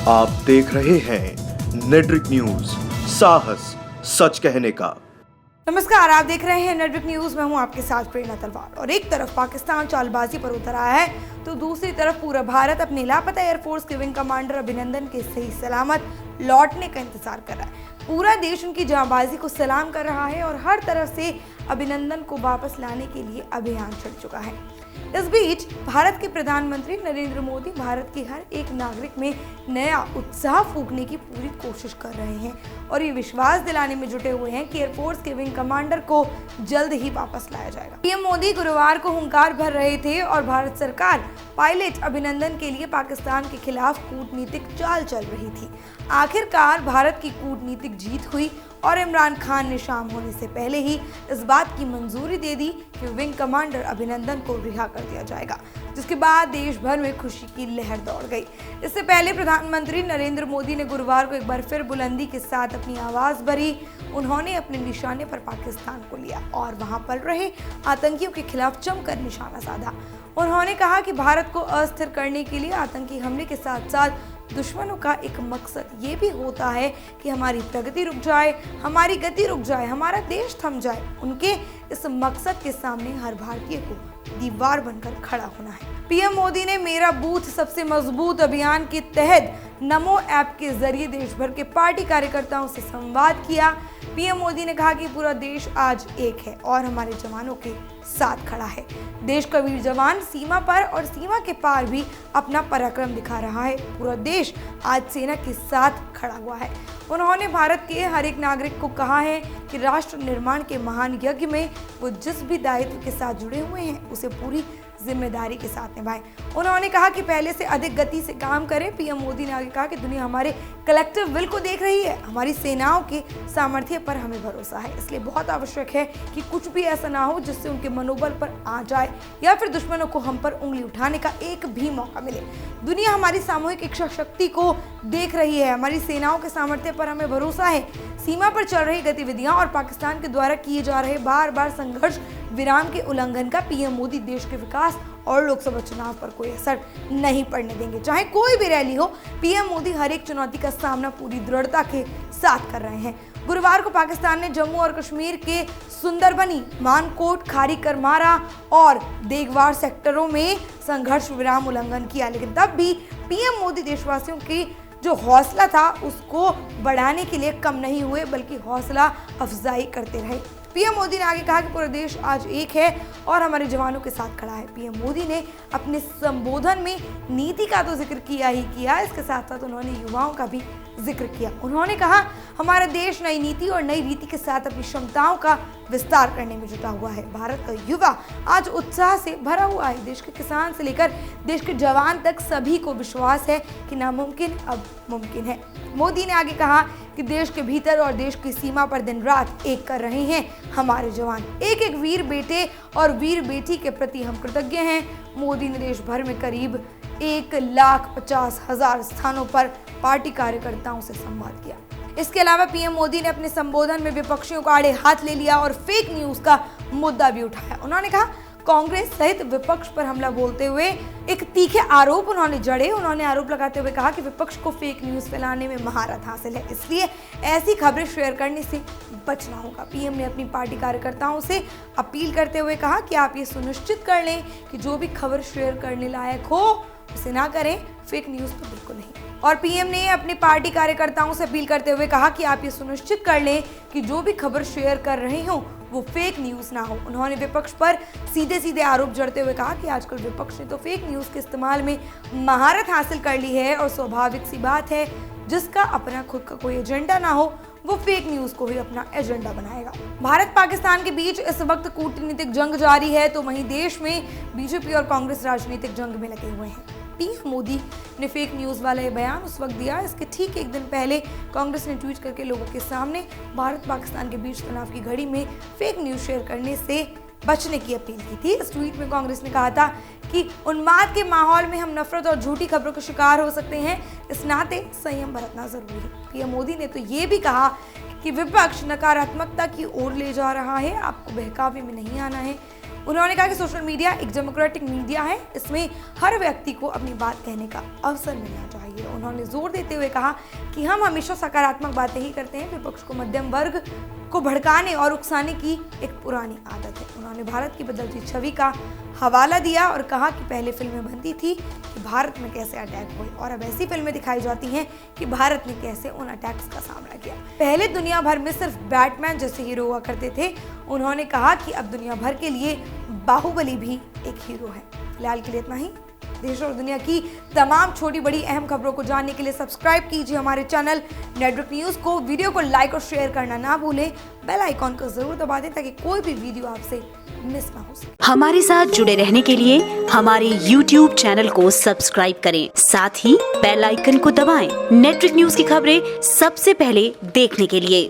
आप देख रहे हैं नेटरिक न्यूज, साहस सच कहने का। नमस्कार, आप देख रहे हैं नेटरिक न्यूज। मैं हूं आपके साथ प्रेरणा तलवार। और एक तरफ पाकिस्तान चालबाजी पर उतर आया है तो दूसरी तरफ पूरा भारत अपने लापता एयरफोर्स के विंग कमांडर अभिनंदन के सही सलामत लौटने का इंतजार कर रहा है। पूरा देश उनकी जांबाजी को सलाम कर रहा है और हर तरफ से अभिनंदन को वापस लाने के लिए अभियान चल चुका है। इस बीच भारत के प्रधानमंत्री नरेंद्र मोदी भारत के हर एक नागरिक में नया उत्साह फूंकने की पूरी कोशिश कर रहे हैं और ये विश्वास दिलाने में जुटे हुए हैं कि एयरफोर्स के विंग कमांडर को जल्द ही वापस लाया जाएगा। पीएम मोदी गुरुवार को हुंकार भर रहे थे और भारत सरकार पायलट अभिनंदन के लिए पाकिस्तान के खिलाफ कूटनीतिक चाल चल रही थी। आखिरकार भारत की कूटनीतिक जीत हुई और इमरान खान ने शाम होने से पहले ही इस बात की मंजूरी दे दी कि विंग कमांडर अभिनंदन को रिहा कर दिया जाएगा, जिसके बाद देश भर में खुशी की लहर दौड़ गई। इससे पहले प्रधानमंत्री नरेंद्र मोदी ने गुरुवार को एक बार फिर बुलंदी के साथ अपनी आवाज भरी। उन्होंने अपने निशाने पर पाकिस्तान को लिया और वहां पल रहे आतंकियों के खिलाफ जमकर निशाना साधा। उन्होंने कहा कि भारत को अस्थिर करने के लिए आतंकी हमले के साथ साथ दुश्मनों का एक मकसद ये भी होता है कि हमारी प्रगति रुक जाए, हमारी गति रुक जाए, हमारा देश थम जाए। उनके इस मकसद के सामने हर भारतीय को दीवार बनकर खड़ा होना है। पीएम मोदी ने मेरा बूथ सबसे मजबूत अभियान के तहत नमो ऐप के जरिए देश भर के पार्टी कार्यकर्ताओं से संवाद किया। पीएम मोदी ने कहा कि पूरा देश आज एक है और हमारे जवानों के साथ खड़ा है। देश का वीर जवान सीमा पर और सीमा के पार भी अपना पराक्रम दिखा रहा है। पूरा देश आज सेना के साथ खड़ा हुआ है। उन्होंने भारत के हर एक नागरिक को कहा है कि राष्ट्र निर्माण के महान यज्ञ में वो जिस भी दायित्व के साथ जुड़े हुए हैं उसे पूरी जिम्मेदारी के साथ निभाएं। उन्होंने कहा कि पहले से अधिक गति से काम करें। पीएम मोदी ने आगे कहा कि दुनिया हमारे कलेक्टिव विल को देख रही है, हमारी सेनाओं के सामर्थ्य पर हमें भरोसा है। इसलिए बहुत आवश्यक है कि कुछ भी ऐसा ना हो जिससे उनके मनोबल पर आ जाए या फिर दुश्मनों को हम पर उंगली उठाने का एक भी मौका मिले। दुनिया हमारी सामूहिक इच्छा शक्ति को देख रही है, हमारी सेनाओं के सामर्थ्य पर हमें भरोसा है। सीमा पर चल रही गतिविधियां और पाकिस्तान के द्वारा किए जा रहे बार बार संघर्ष विराम के उल्लंघन का पीएम मोदी देश के विकास और लोकसभा चुनाव पर कोई असर नहीं पड़ने देंगे। चाहे कोई भी रैली हो, पीएम मोदी हर एक चुनौती का सामना पूरी दृढ़ता के साथ कर रहे हैं। गुरुवार को पाकिस्तान ने जम्मू और कश्मीर के सुंदरबनी, मानकोट, खारी करमारा और देगवार सेक्टरों में संघर्ष विराम उल्लंघन किया, लेकिन तब भी पीएम मोदी देशवासियों की जो हौसला था उसको बढ़ाने के लिए कम नहीं हुए, बल्कि हौसला अफजाई करते रहे। पीएम मोदी ने आगे कहा कि पूरा देश आज एक है और हमारे जवानों के साथ खड़ा है। पीएम मोदी ने अपने संबोधन में नीति का तो जिक्र किया ही किया, इसके साथ साथ उन्होंने युवाओं का भी जिक्र किया। उन्होंने कहा हमारा देश नई नीति और नई रीति के साथ अपनी क्षमताओं का विस्तार करने में जुटा हुआ है। भारत का युवा आज उत्साह से भरा हुआ है। देश के किसान से लेकर देश के जवान तक सभी को विश्वास है कि नामुमकिन अब मुमकिन है। मोदी ने आगे कहा कि देश के भीतर और देश की सीमा पर दिन रात एक कर रहे हैं हमारे जवान। एक एक वीर बेटे और वीर बेटी के प्रति हम कृतज्ञ हैं। मोदी ने देश भर में करीब 1,50,000 स्थानों पर पार्टी कार्यकर्ताओं से संवाद किया। इसके अलावा पीएम मोदी ने अपने संबोधन में विपक्षियों को आड़े हाथ ले लिया और फेक न्यूज का मुद्दा भी उठाया। उन्होंने कहा कांग्रेस सहित विपक्ष पर हमला बोलते हुए एक तीखे आरोप उन्होंने जड़े। उन्होंने आरोप लगाते हुए कहा कि विपक्ष को फेक न्यूज फैलाने में महारत हासिल है, इसलिए ऐसी खबरें शेयर करने से बचना होगा। पीएम ने अपनी पार्टी कार्यकर्ताओं से अपील करते हुए कहा कि आप ये सुनिश्चित कर लें कि जो भी खबर शेयर करने लायक हो उसे ना करें, फेक न्यूज तो बिल्कुल नहीं। और पीएम ने अपनी पार्टी कार्यकर्ताओं से अपील करते हुए कहा कि आप ये सुनिश्चित कर लें कि जो भी खबर शेयर कर रहे हो वो फेक न्यूज ना हो। उन्होंने विपक्ष पर सीधे सीधे आरोप जड़ते हुए कहा कि आजकल विपक्ष ने तो फेक न्यूज के इस्तेमाल में महारत हासिल कर ली है और स्वाभाविक सी बात है जिसका अपना खुद का कोई एजेंडा ना हो वो फेक न्यूज को ही अपना एजेंडा बनाएगा। भारत पाकिस्तान के बीच इस वक्त कूटनीतिक जंग जारी है तो वहीं देश में बीजेपी और कांग्रेस राजनीतिक जंग में लगे हुए हैं। पीएम मोदी ने फेक न्यूज वाला ये बयान उस वक्त दिया, इसके ठीक एक दिन पहले कांग्रेस ने ट्वीट करके लोगों के सामने भारत पाकिस्तान के बीच तनाव की घड़ी में फेक न्यूज शेयर करने से बचने की अपील की थी। इस ट्वीट में कांग्रेस ने कहा था कि उन्माद के माहौल में हम नफरत और झूठी खबरों के शिकार हो सकते हैं, इस नाते संयम बरतना जरूरी है। पीएम मोदी ने तो ये भी कहा कि विपक्ष नकारात्मकता की ओर ले जा रहा है, आपको बहकावे में नहीं आना है। उन्होंने कहा कि सोशल मीडिया एक डेमोक्रेटिक मीडिया है, इसमें हर व्यक्ति को अपनी बात कहने का अवसर मिलना चाहिए। उन्होंने जोर देते हुए कहा कि हम हमेशा सकारात्मक बातें ही करते हैं, विपक्ष को मध्यम वर्ग को भड़काने और उकसाने की एक पुरानी आदत है। उन्होंने भारत की बदलती छवि का हवाला दिया और कहा कि पहले फिल्में बनती थी कि भारत में कैसे अटैक हुए और अब ऐसी फिल्में दिखाई जाती हैं कि भारत ने कैसे उन अटैक्स का सामना किया। पहले दुनिया भर में सिर्फ बैटमैन जैसे हीरो हुआ करते थे। उन्होंने कहा कि अब दुनिया भर के लिए बाहुबली भी एक हीरो है। फिलहाल के लिए इतना ही। देश और दुनिया की तमाम छोटी बड़ी अहम खबरों को जानने के लिए सब्सक्राइब कीजिए हमारे चैनल नेटवर्क न्यूज़ को। वीडियो को लाइक और शेयर करना ना भूलें। बेल आइकॉन को जरूर दबा दें ताकि कोई भी वीडियो आपसे मिस ना हो सके। हमारे साथ जुड़े रहने के लिए हमारे YouTube चैनल को सब्सक्राइब करें, साथ ही बेल आइकन को दबाएं। नेटवर्क न्यूज़ की खबरें सबसे पहले देखने के लिए।